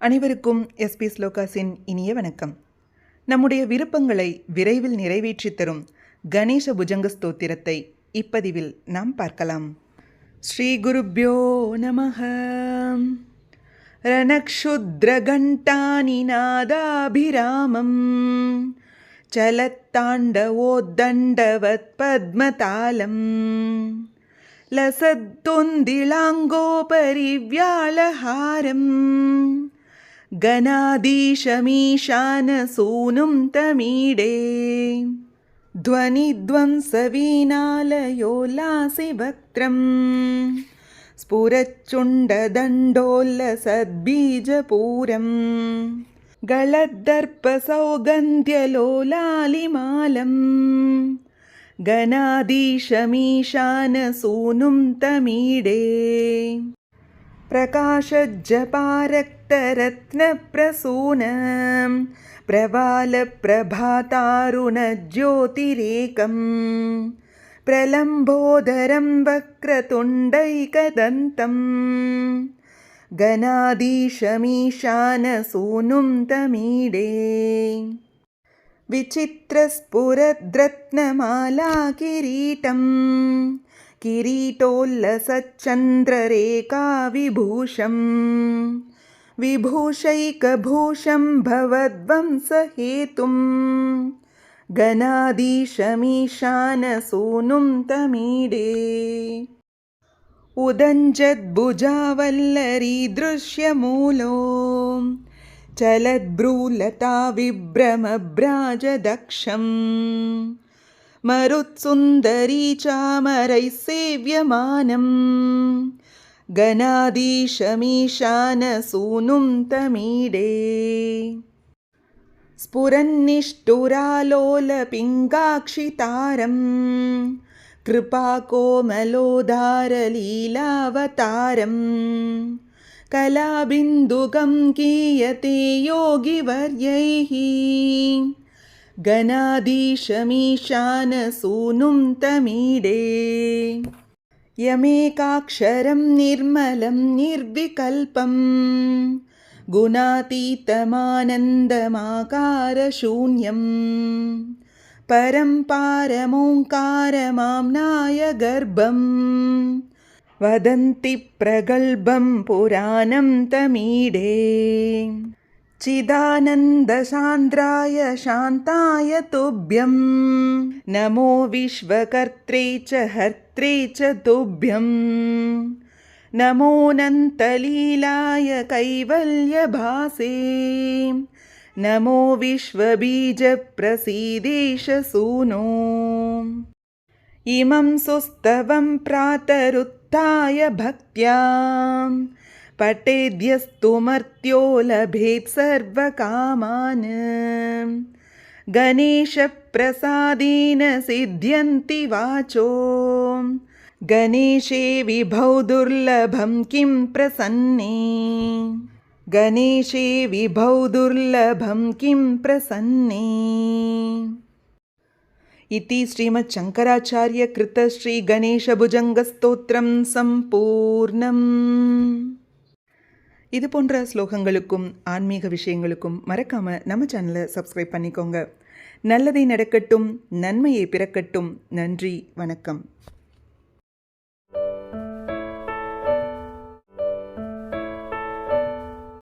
அனைவருக்கும் எஸ்பி ஸ்லோகாஸின் இனிய வணக்கம். நம்முடைய விருப்பங்களை விரைவில் நிறைவேற்றி தரும் கணேச புஜங்க ஸ்தோத்திரத்தை இப்பதிவில் நாம் பார்க்கலாம். ஸ்ரீ குருப்யோ நமஹ. ரணக்ஷுத்ரகண்டானிநாதாபிராமம் சலத்தாண்டவோத்தண்டவத் பத்மதாலம் லசத்தொந்திளாங்கோபரிவ்யாளஹாரம் गणाधीशमीशानसूनुं तमीडे ध्वनिध्वंसवीणालयोल्लासिवक्त्रं स्फुरच्चुण्डदण्डोल्लसद्बीजपूरं गलद्दर्पसौगन्ध्यलोलालिमालं गणाधीशमीशानसूनुं तमीडे प्रकाशज्जपारक्तरत्नप्रसूनं प्रवालप्रभातारुणज्योतिरेकं प्रलम्बोदरं वक्रतुण्डैकदन्तं गणाधीशमीशानसूनुं तमीडे विचित्रस्फुरद्रत्नमालाकिरीटं किरीटोल्लसच्चन्द्ररेखाविभूषं विभूषैकभूषं भवद्वंसहेतुं गणाधीशमीशानसूनुं तमीडे उदञ्जद्भुजावल्लरीदृश्यमूलो चलद्भ्रूलता विभ्रमभ्राजदक्षम् मरुत्सुन्दरी चामरैः सेव्यमानं गणाधीशमीशानसूनुं तमीडे स्फुरन्निष्ठुरालोलपिङ्गाक्षितारं कृपाकोमलोदारलीलावतारं कलाबिन्दुकं गीयते योगिवर्यैः गणाधीशमीशानसूनुं तमीडे यमेकाक्षरं निर्मलं निर्विकल्पं गुणातीतमानन्दमाकारशून्यं परं पारमोङ्कारमाम्नाय गर्भं वदन्ति प्रगल्भं पुराणं तमीडे चिदानन्दसान्द्राय शान्ताय तुभ्यं नमो विश्वकर्त्रे च हर्त्रे च तुभ्यं नमोऽनन्तलीलाय कैवल्यभासे नमो विश्वबीजप्रसीदेश सूनो इमं सुस्तवं प्रातरुत्थाय भक्त्या पठेद्यस्तु मर्त्यो लभेत् सर्वकामान् गणेशप्रसादेन सिद्ध्यन्ति वाचो गणेशे विभौ दुर्लभं किं प्रसन्ने गणेशे विभौ दुर्लभं किं प्रसन्ने इति श्रीमच्छङ्कराचार्यकृत श्रीगणेशभुजङ्गस्तोत्रं सम्पूर्णम्. இது போன்ற ஸ்லோகங்களுக்கும் ஆன்மீக விஷயங்களுக்கும் மறக்காமல் நம்ம சேனலை சப்ஸ்கிரைப் பண்ணிக்கோங்க. நல்லதை நடக்கட்டும், நன்மையை பிறக்கட்டும். நன்றி, வணக்கம்.